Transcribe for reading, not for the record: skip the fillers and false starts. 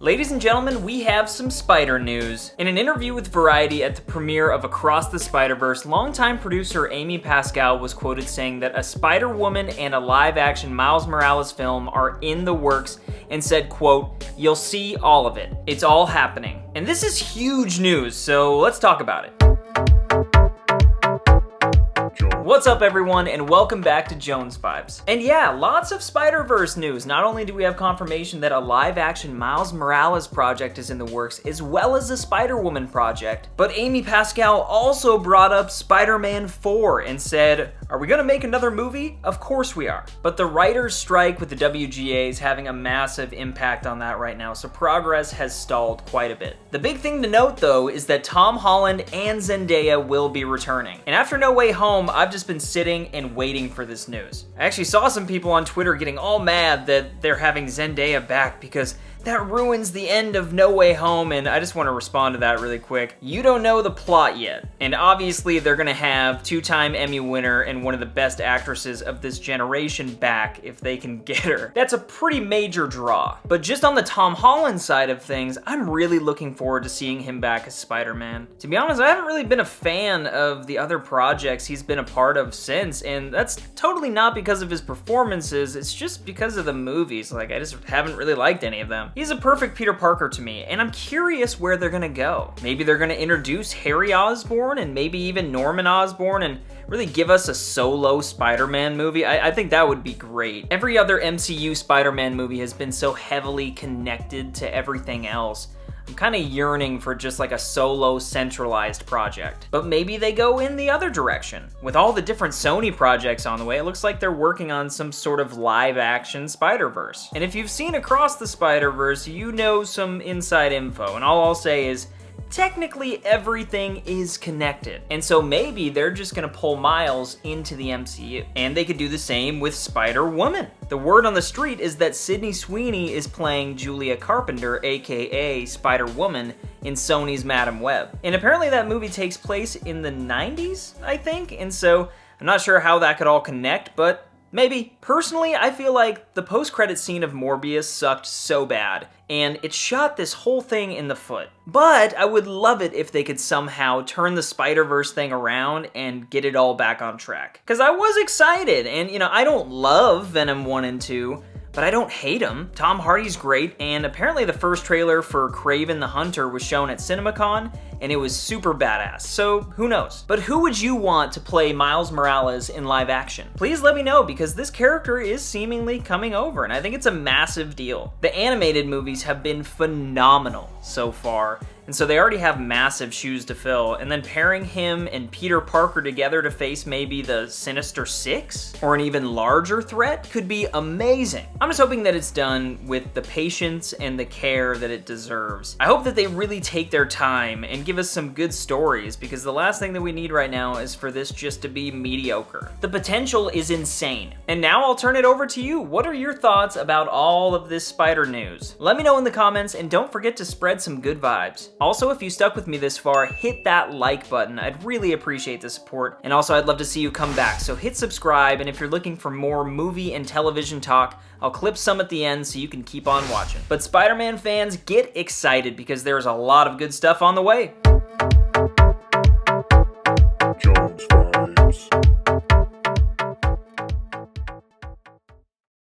Ladies and gentlemen, we have some Spider news. In an interview with Variety at the premiere of Across the Spider-Verse, longtime producer Amy Pascal was quoted saying that a Spider-Woman and a live-action Miles Morales film are in the works and said, quote, "You'll see all of it. It's all happening." And this is huge news, so let's talk about it. What's up everyone, and welcome back to Jones Vibes. And yeah, lots of Spider-Verse news. Not only do we have confirmation that a live-action Miles Morales project is in the works, as well as a Spider-Woman project, but Amy Pascal also brought up Spider-Man 4 and said, "Are we gonna make another movie? Of course we are." But the writers' strike with the WGA is having a massive impact on that right now, so progress has stalled quite a bit. The big thing to note though is that Tom Holland and Zendaya will be returning. And after No Way Home, I've just been sitting and waiting for this news. I actually saw some people on Twitter getting all mad that they're having Zendaya back because that ruins the end of No Way Home, and I just want to respond to that really quick. You don't know the plot yet, and obviously they're gonna have two-time Emmy winner and one of the best actresses of this generation back if they can get her. That's a pretty major draw. But just on the Tom Holland side of things, I'm really looking forward to seeing him back as Spider-Man. To be honest, I haven't really been a fan of the other projects he's been a part of since, and that's totally not because of his performances, it's just because of the movies. Like, I just haven't really liked any of them. He's a perfect Peter Parker to me, and I'm curious where they're gonna go. Maybe they're gonna introduce Harry Osborn and maybe even Norman Osborn and really give us a solo Spider-Man movie. I think that would be great. Every other MCU Spider-Man movie has been so heavily connected to everything else. I'm kind of yearning for just like a solo centralized project. But maybe they go in the other direction. With all the different Sony projects on the way, it looks like they're working on some sort of live action Spider-Verse. And if you've seen Across the Spider-Verse, you know some inside info, and all I'll say is, technically everything is connected. And so maybe they're just gonna pull Miles into the MCU. And they could do the same with Spider-Woman. The word on the street is that Sweeney is playing Julia Carpenter, aka Spider-Woman, in Sony's Madam Web. And apparently that movie takes place in the 90s, I think? And so I'm not sure how that could all connect, but maybe. Personally, I feel like the post-credit scene of Morbius sucked so bad, and it shot this whole thing in the foot. But I would love it if they could somehow turn the Spider-Verse thing around and get it all back on track. Because I was excited, and I don't love Venom 1 and 2, but I don't hate him. Tom Hardy's great, and apparently the first trailer for Kraven the Hunter was shown at CinemaCon, and it was super badass, so who knows? But who would you want to play Miles Morales in live action? Please let me know, because this character is seemingly coming over, and I think it's a massive deal. The animated movies have been phenomenal so far, and so they already have massive shoes to fill, and then pairing him and Peter Parker together to face maybe the Sinister Six, or an even larger threat, could be amazing. I'm just hoping that it's done with the patience and the care that it deserves. I hope that they really take their time and give us some good stories, because the last thing that we need right now is for this just to be mediocre. The potential is insane. And now I'll turn it over to you. What are your thoughts about all of this Spider news? Let me know in the comments, and don't forget to spread some good vibes. Also, if you stuck with me this far, hit that like button. I'd really appreciate the support. And also, I'd love to see you come back, so hit subscribe, and if you're looking for more movie and television talk, I'll clip some at the end so you can keep on watching. But Spider-Man fans, get excited, because there's a lot of good stuff on the way.